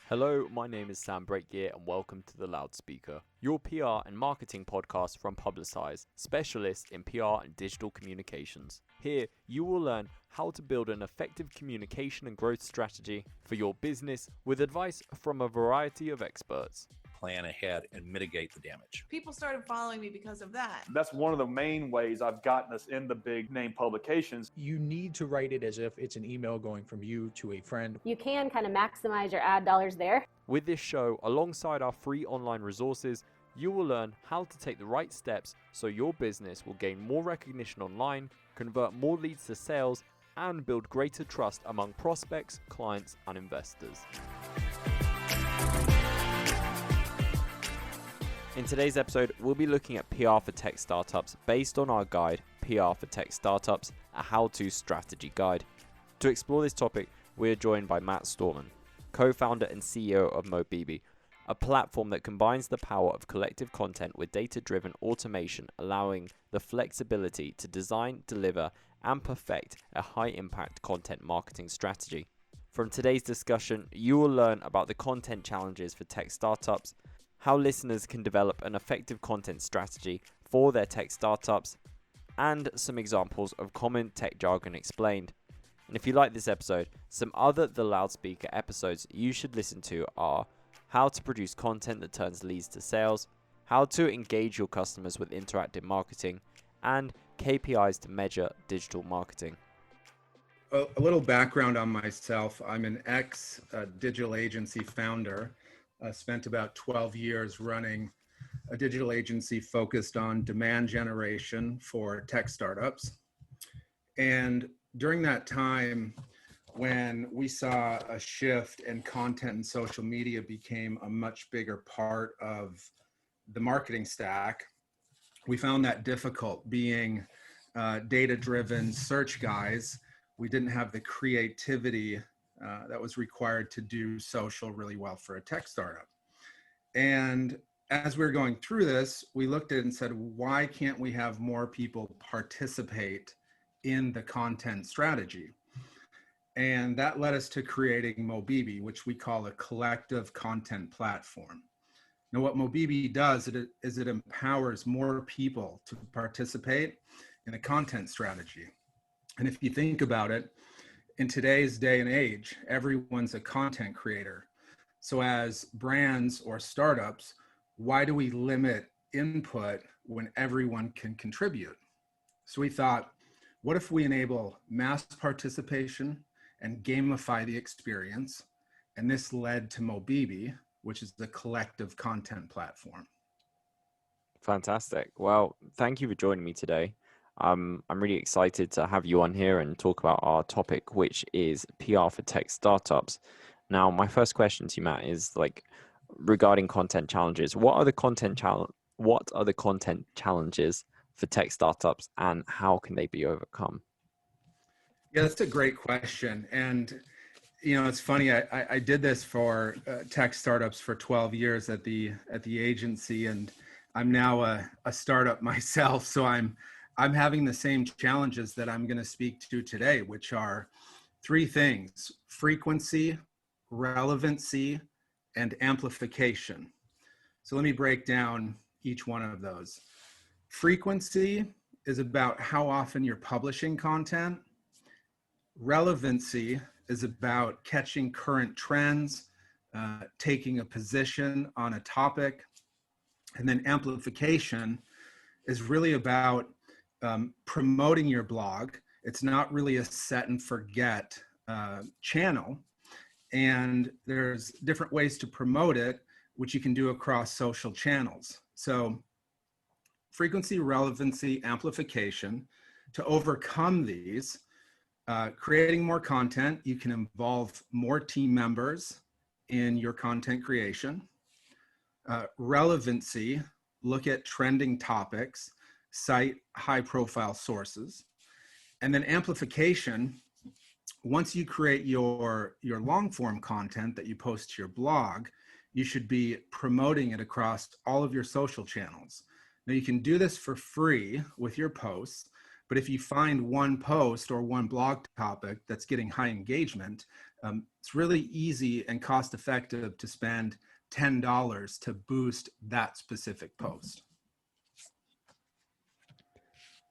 Hello, my name is Sam Breakgear and welcome to The Loudspeaker, your PR and marketing podcast from Publicize, specialists in PR and digital communications. Here, you will learn how to build an effective communication and growth strategy for your business with advice from a variety of experts. Plan ahead and mitigate the damage. People started following me because of that. That's one of the main ways I've gotten us in the big name publications. You need to write it as if it's an email going from you to a friend. You can kind of maximize your ad dollars there. With this show, alongside our free online resources, you will learn how to take the right steps so your business will gain more recognition online, convert more leads to sales, and build greater trust among prospects, clients, and investors. In today's episode, we'll be looking at PR for tech startups based on our guide, PR for Tech Startups, a how-to strategy guide. To explore this topic, we're joined by Matt Stormoen, co-founder and CEO of Mobibi, a platform that combines the power of collective content with data-driven automation, allowing the flexibility to design, deliver, and perfect a high-impact content marketing strategy. From today's discussion, you will learn about the content challenges for tech startups, how listeners can develop an effective content strategy for their tech startups, and some examples of common tech jargon explained. And if you like this episode, some other The Loudspeaker episodes you should listen to are how to produce content that turns leads to sales, how to engage your customers with interactive marketing, and KPIs to measure digital marketing. A little background on myself. I'm an ex-digital agency founder. Spent about 12 years running a digital agency focused on demand generation for tech startups. And during that time, when we saw a shift and content and social media became a much bigger part of the marketing stack, we found that difficult. Being data-driven search guys, we didn't have the creativity that was required to do social really well for a tech startup. And as we were going through this, we looked at it and said, why can't we have more people participate in the content strategy? And that led us to creating Mobibi, which we call a collective content platform. Now, what Mobibi does is it empowers more people to participate in a content strategy. And if you think about it, in today's day and age, everyone's a content creator. So as brands or startups, why do we limit input when everyone can contribute? So we thought, what if we enable mass participation and gamify the experience? And this led to Mobibi, which is the collective content platform. Fantastic. Well, thank you for joining me today. I'm really excited to have you on here and talk about our topic, which is PR for tech startups. Now, my first question to you, Matt, is regarding content challenges. What are the content challenges for tech startups, and how can they be overcome? Yeah, that's a great question. And it's funny. I did this for tech startups for 12 years at the agency, and I'm now a startup myself. So I'm having the same challenges that I'm going to speak to today, which are three things: frequency, relevancy, and amplification. So let me break down each one of those. Frequency is about how often you're publishing content. Relevancy is about catching current trends, taking a position on a topic. And then amplification is really about promoting your blog. It's not really a set and forget channel. And there's different ways to promote it, which you can do across social channels. So frequency, relevancy, amplification. To overcome these, creating more content, you can involve more team members in your content creation. Relevancy, look at trending topics, cite high profile sources. And then amplification, once you create your long form content that you post to your blog, you should be promoting it across all of your social channels. Now you can do this for free with your posts, But if you find one post or one blog topic that's getting high engagement, it's really easy and cost effective to spend $10 to boost that specific post.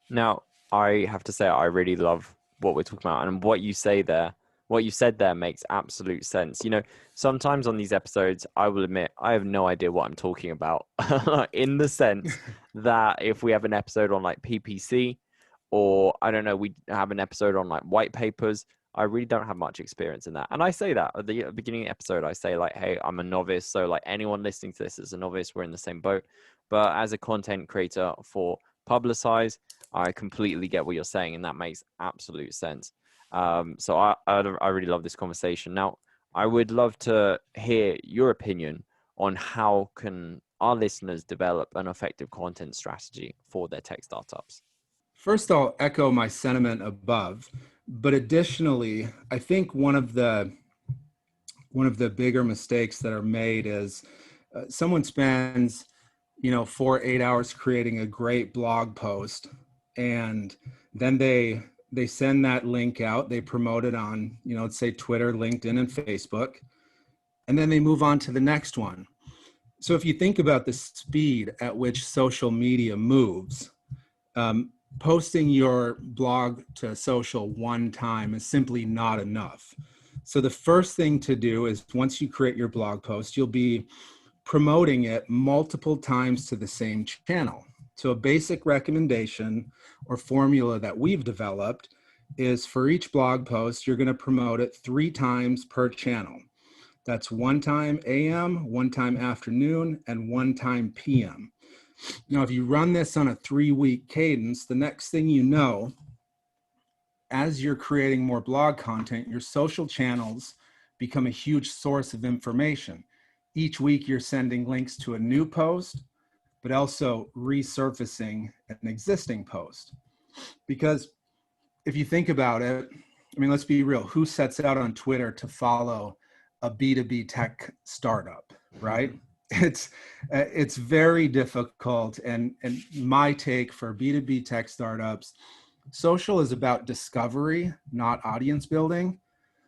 Now, I have to say, I really love what we're talking about, and what you say there, what you said there makes absolute sense. You know, sometimes on these episodes, I will admit, I have no idea what I'm talking about, in the sense that if we have an episode on like PPC, or I don't know, we have an episode on like white papers, I really don't have much experience in that. And I say that at the beginning of the episode, I say like, hey, I'm a novice. So like anyone listening to this is a novice, we're in the same boat. But as a content creator for Publicize, I completely get what you're saying, and that makes absolute sense. So I really love this conversation. Now, I would love to hear your opinion on how can our listeners develop an effective content strategy for their tech startups. First, I'll echo my sentiment above, but additionally, I think one of the bigger mistakes that are made is someone spends 4-8 hours creating a great blog post, and then they send that link out, they promote it on let's say Twitter, LinkedIn, and Facebook, and then they move on to the next one. So if you think about the speed at which social media moves, posting your blog to social one time is simply not enough. So the first thing to do is, once you create your blog post, you'll be promoting it multiple times to the same channel. So a basic recommendation or formula that we've developed is, for each blog post, you're going to promote it 3 times per channel. That's 1 time AM, 1 time afternoon, and 1 time PM. Now, if you run this on a 3-week cadence, the next thing you know, as you're creating more blog content, your social channels become a huge source of information. Each week you're sending links to a new post, but also resurfacing an existing post. Because if you think about it, I mean, let's be real, who sets out on Twitter to follow a B2B tech startup, right? It's very difficult. And my take for B2B tech startups, social is about discovery, not audience building.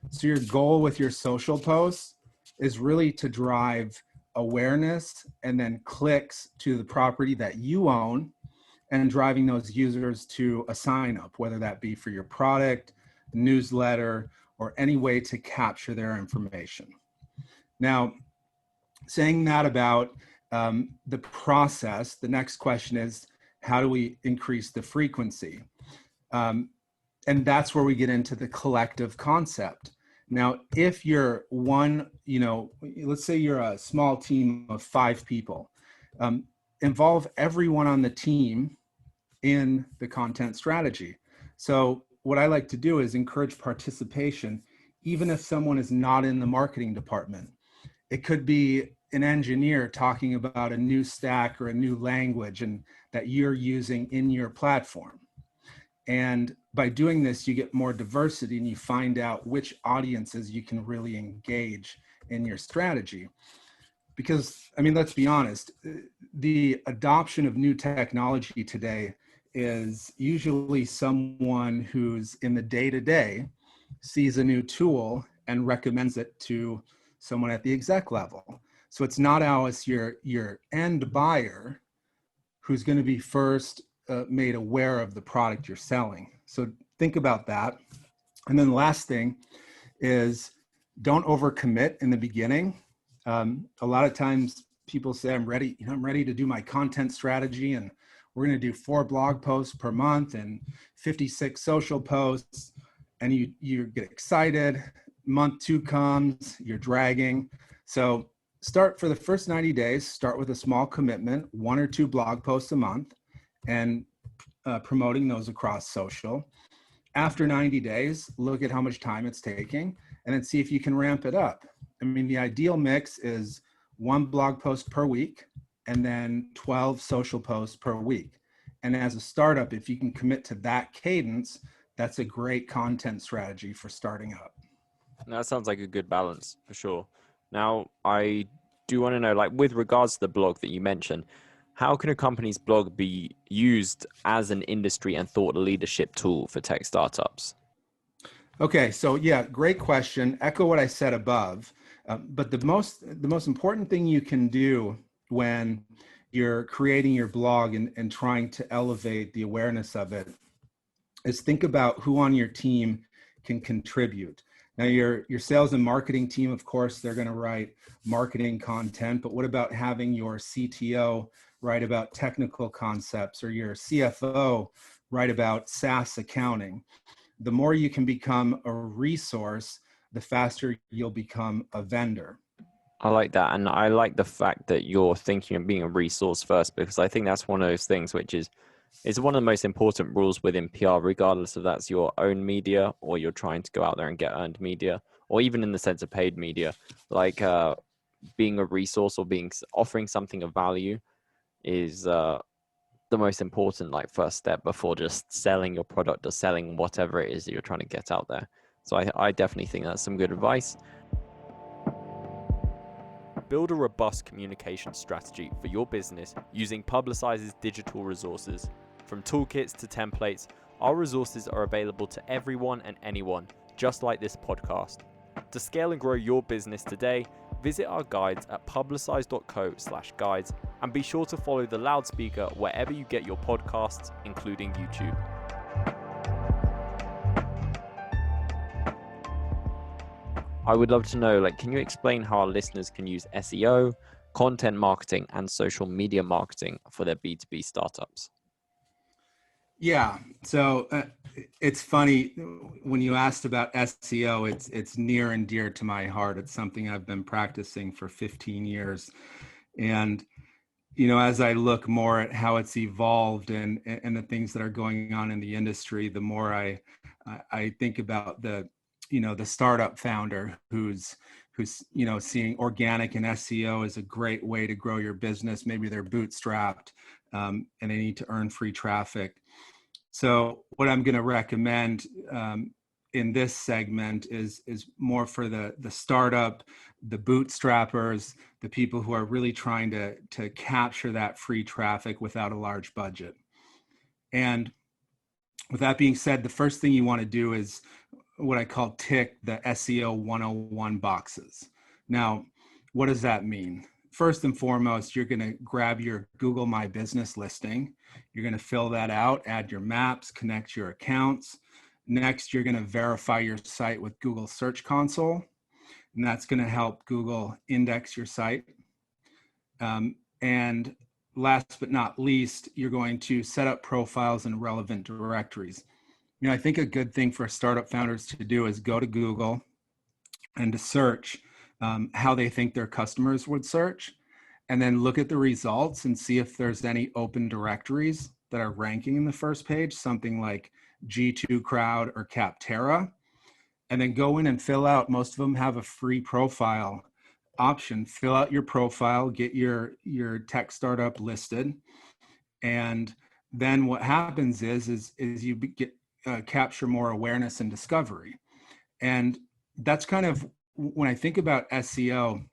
So your goal with your social posts is really to drive awareness and then clicks to the property that you own, and driving those users to a sign up, whether that be for your product, newsletter, or any way to capture their information. Now, saying that about the process, the next question is, how do we increase the frequency? And that's where we get into the collective concept. Now, if you're let's say you're a small team of 5 people, involve everyone on the team in the content strategy. So what I like to do is encourage participation, even if someone is not in the marketing department. It could be an engineer talking about a new stack or a new language and that you're using in your platform. And by doing this, you get more diversity, and you find out which audiences you can really engage in your strategy. Because, I mean, let's be honest, the adoption of new technology today is usually someone who's in the day-to-day sees a new tool and recommends it to someone at the exec level. So it's not always your end buyer who's going to be first made aware of the product you're selling. So think about that. And then the last thing is, don't overcommit in the beginning. A lot of times people say, I'm ready to do my content strategy, and we're going to do 4 blog posts per month and 56 social posts. And you get excited. Month 2 comes, you're dragging. So start for the first 90 days, start with a small commitment, 1 or 2 blog posts a month, and promoting those across social. After 90 days, look at how much time it's taking, and then see if you can ramp it up. I mean, the ideal mix is 1 blog post per week and then 12 social posts per week. And as a startup, if you can commit to that cadence, that's a great content strategy for starting up. That sounds like a good balance for sure. Now, I do want to know, like, with regards to the blog that you mentioned, How can a company's blog be used as an industry and thought leadership tool for tech startups? Okay, so yeah, great question. Echo what I said above, but the most important thing you can do when you're creating your blog and trying to elevate the awareness of it is think about who on your team can contribute. Now, your sales and marketing team, of course, they're going to write marketing content, but what about having your CTO write about technical concepts, or your CFO write about SaaS accounting? The more you can become a resource, the faster you'll become a vendor. I like that. And I like the fact that you're thinking of being a resource first, because I think that's one of those things which is one of the most important rules within PR, regardless if that's your own media or you're trying to go out there and get earned media, or even in the sense of paid media. Like being a resource or offering something of value is the most important first step before just selling your product or selling whatever it is that you're trying to get out there. So I definitely think that's some good advice. Build a robust communication strategy for your business using Publicize's digital resources. From toolkits to templates, our resources are available to everyone and anyone, just like this podcast. To scale and grow your business today, visit our guides at publicize.co/guides, and be sure to follow the loudspeaker wherever you get your podcasts, including YouTube. I would love to know, can you explain how our listeners can use SEO, content marketing, and social media marketing for their B2B startups? Yeah, so it's funny when you asked about SEO, it's near and dear to my heart. It's something I've been practicing for 15 years. And, as I look more at how it's evolved and the things that are going on in the industry, the more I think about the startup founder who's seeing organic and SEO as a great way to grow your business. Maybe they're bootstrapped and they need to earn free traffic. So what I'm going to recommend in this segment is more for the startup, the bootstrappers, the people who are really trying to capture that free traffic without a large budget. And with that being said, the first thing you want to do is what I call tick the SEO 101 boxes. Now, what does that mean? First and foremost, you're going to grab your Google My Business listing. You're going to fill that out, add your maps, connect your accounts. Next, you're going to verify your site with Google Search Console, and that's going to help Google index your site. And last but not least, you're going to set up profiles in relevant directories. I think a good thing for startup founders to do is go to Google and to search how they think their customers would search, and then look at the results and see if there's any open directories that are ranking in the first page, something like G2 Crowd or Capterra, and then go in and fill out. Most of them have a free profile option. Fill out your profile, get your tech startup listed, and then what happens is you get capture more awareness and discovery. And that's kind of when I think about SEO,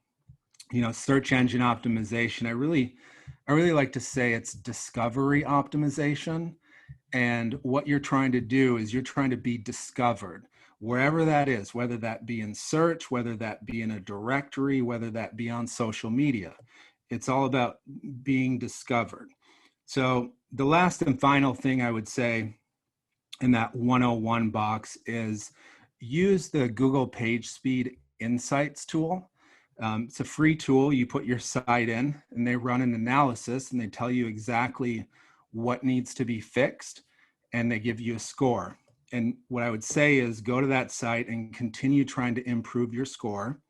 search engine optimization, I really like to say it's discovery optimization. And what you're trying to do is you're trying to be discovered wherever that is, whether that be in search, whether that be in a directory, whether that be on social media. It's all about being discovered. So the last and final thing I would say in that 101 box is use the Google PageSpeed Insights tool. It's a free tool. You put your site in and they run an analysis and they tell you exactly what needs to be fixed and they give you a score. And what I would say is go to that site and continue trying to improve your score.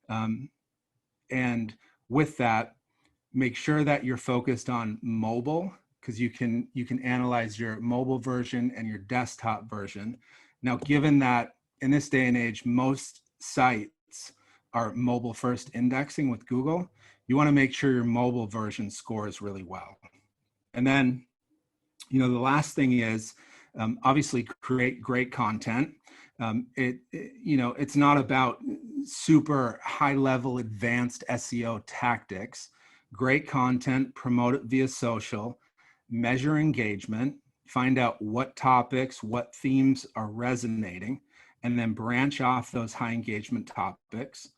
And with that, make sure that you're focused on mobile, because you can analyze your mobile version and your desktop version. Now, given that in this day and age, most sites are mobile first indexing with Google, you want to make sure your mobile version scores really well. And then, the last thing is obviously create great content. It's not about super high level advanced SEO tactics, great content, promote it via social, measure engagement, find out what topics, what themes are resonating, and then branch off those high engagement topics,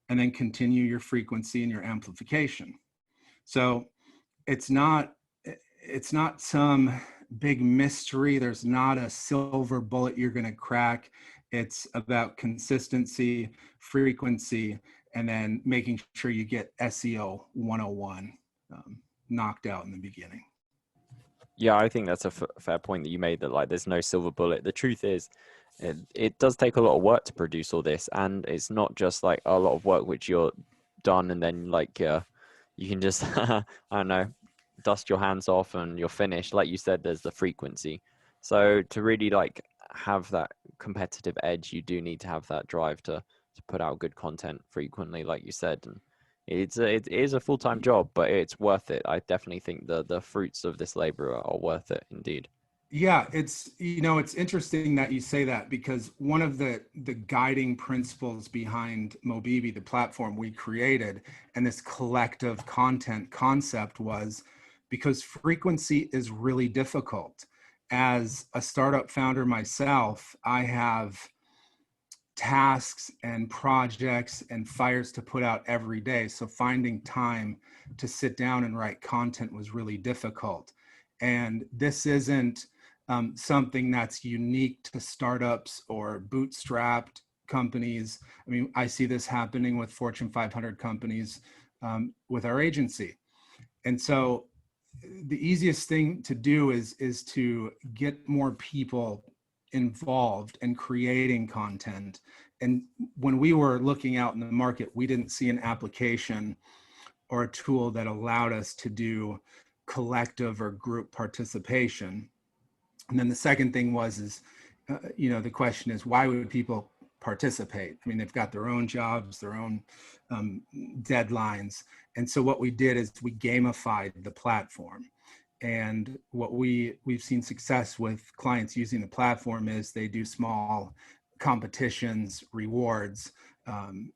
and then continue your frequency and your amplification. So it's not some big mystery. There's not a silver bullet you're going to crack. It's about consistency, frequency, and then making sure you get SEO 101 knocked out in the beginning. Yeah, I think that's a fair point that you made, that like there's no silver bullet. The truth is, it does take a lot of work to produce all this, and it's not just like a lot of work which you're done and then like you can just I don't know, dust your hands off and you're finished. Like you said, there's the frequency. So to really like have that competitive edge, you do need to have that drive to put out good content frequently, like you said. And it is a full-time job, but it's worth it. I definitely think the fruits of this labor are worth it indeed. Yeah, it's interesting that you say that, because one of the guiding principles behind Mobibi, the platform we created, and this collective content concept was because frequency is really difficult. As a startup founder myself, I have tasks and projects and fires to put out every day. So finding time to sit down and write content was really difficult. And this isn't something that's unique to startups or bootstrapped companies. I mean, I see this happening with Fortune 500 companies with our agency. And so the easiest thing to do is to get more people involved in creating content. And when we were looking out in the market, we didn't see an application or a tool that allowed us to do collective or group participation. And then the second thing was the question is, why would people participate? I mean, they've got their own jobs, their own deadlines. And so what we did is we gamified the platform. And what we've seen success with clients using the platform is they do small competitions, rewards.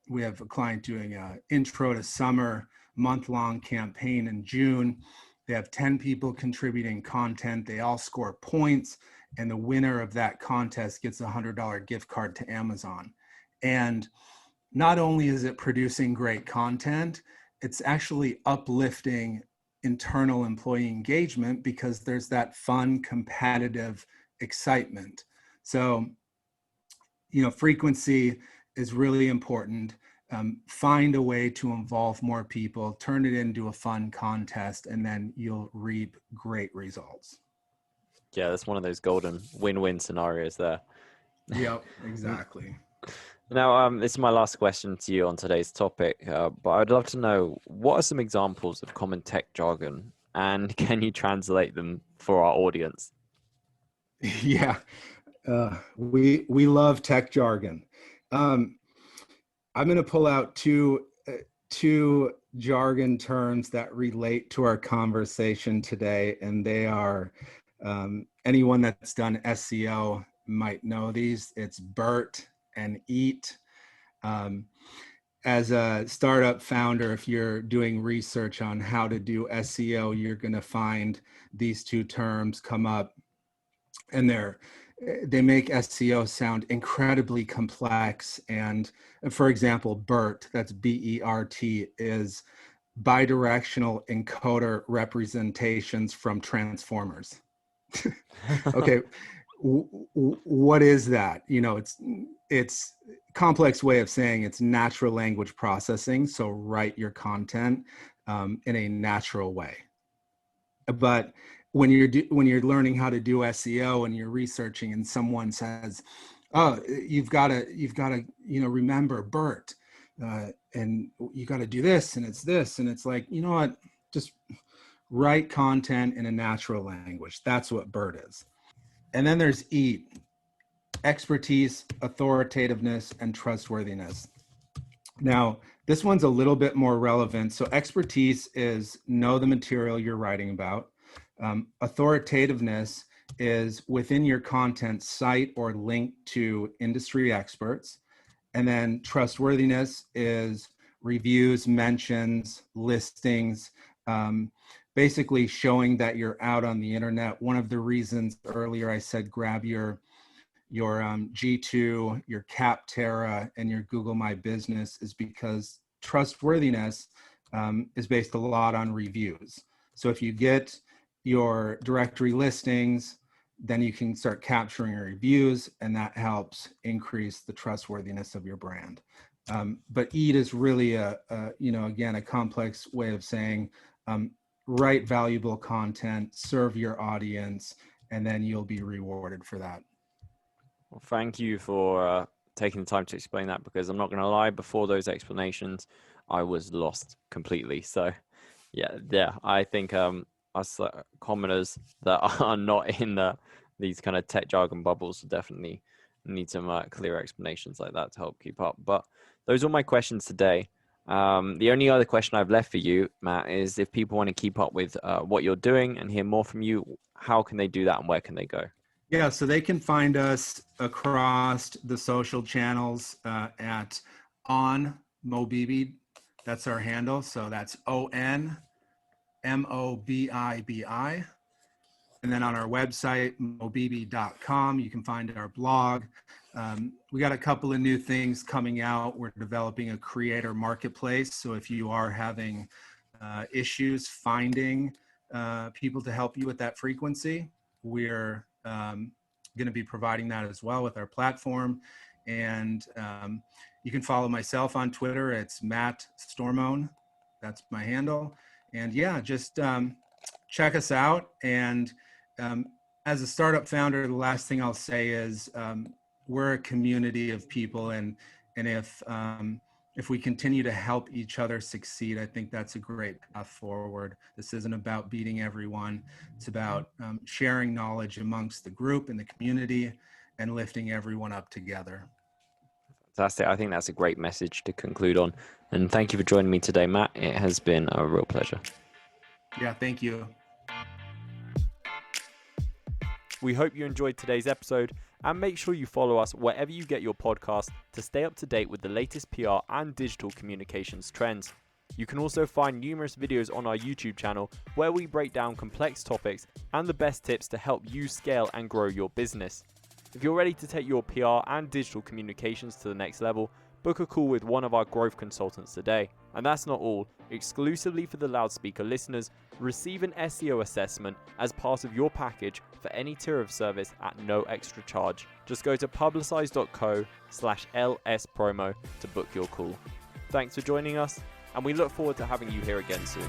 We have a client doing an intro to summer month-long campaign in June. They have 10 people contributing content. They all score points, and the winner of that contest gets a $100 gift card to Amazon. And not only is it producing great content, it's actually uplifting internal employee engagement because there's that fun, competitive excitement. So, frequency is really important. Find a way to involve more people, turn it into a fun contest, and then you'll reap great results. Yeah, that's one of those golden win-win scenarios there. Yep, exactly. Now, this is my last question to you on today's topic, but I'd love to know, what are some examples of common tech jargon, and can you translate them for our audience? Yeah, we love tech jargon. I'm going to pull out two jargon terms that relate to our conversation today, and they are, anyone that's done SEO might know these. It's BERT and EAT. As a startup founder, if you're doing research on how to do SEO, you're going to find these two terms come up, and they make SEO sound incredibly complex. And for example, BERT, that's BERT, is bidirectional encoder representations from transformers. Okay, what is that? It's complex way of saying it's natural language processing. So write your content in a natural way. But when you're learning how to do SEO and you're researching, and someone says, "Oh, you've got to remember BERT, and you got to do this, and it's this," and it's like, you know what? Just write content in a natural language. That's what BERT is. And then there's EAT: expertise, authoritativeness, and trustworthiness. Now, this one's a little bit more relevant. So expertise is know the material you're writing about. Authoritativeness is within your content, cite or link to industry experts. And then trustworthiness is reviews, mentions, listings, basically showing that you're out on the internet. One of the reasons earlier I said grab your G2, your Capterra, and your Google My Business is because trustworthiness is based a lot on reviews. So if you get your directory listings, then you can start capturing reviews, and that helps increase the trustworthiness of your brand. But EAT is really again, a complex way of saying write valuable content, serve your audience, and then you'll be rewarded for that. Well, thank you for taking the time to explain that, because I'm not going to lie, before those explanations, I was lost completely. So yeah, I think us commoners that are not in these kind of tech jargon bubbles definitely need some clear explanations like that to help keep up. But those are my questions today. The only other question I've left for you, Matt, is if people want to keep up with what you're doing and hear more from you, how can they do that and where can they go? Yeah, so they can find us across the social channels at On Mobibi. That's our handle. So that's ONMOBIBI. And then on our website, mobibi.com, you can find our blog. We got a couple of new things coming out. We're developing a creator marketplace. So if you are having issues finding people to help you with that frequency, we're going to be providing that as well with our platform. And you can follow myself on Twitter. It's Matt Stormoen. That's my handle. And yeah, just check us out. And as a startup founder, the last thing I'll say is we're a community of people, and if we continue to help each other succeed, I think that's a great path forward. This isn't about beating everyone. It's about sharing knowledge amongst the group and the community and lifting everyone up together. Fantastic. I think that's a great message to conclude on. And thank you for joining me today, Matt. It has been a real pleasure. Yeah, thank you. We hope you enjoyed today's episode, and make sure you follow us wherever you get your podcast to stay up to date with the latest PR and digital communications trends. You can also find numerous videos on our YouTube channel where we break down complex topics and the best tips to help you scale and grow your business. If you're ready to take your PR and digital communications to the next level, book a call with one of our growth consultants today. And that's not all. Exclusively for the Loudspeaker listeners, receive an SEO assessment as part of your package for any tier of service at no extra charge. Just go to publicize.co/LSpromo to book your call. Thanks for joining us, and we look forward to having you here again soon.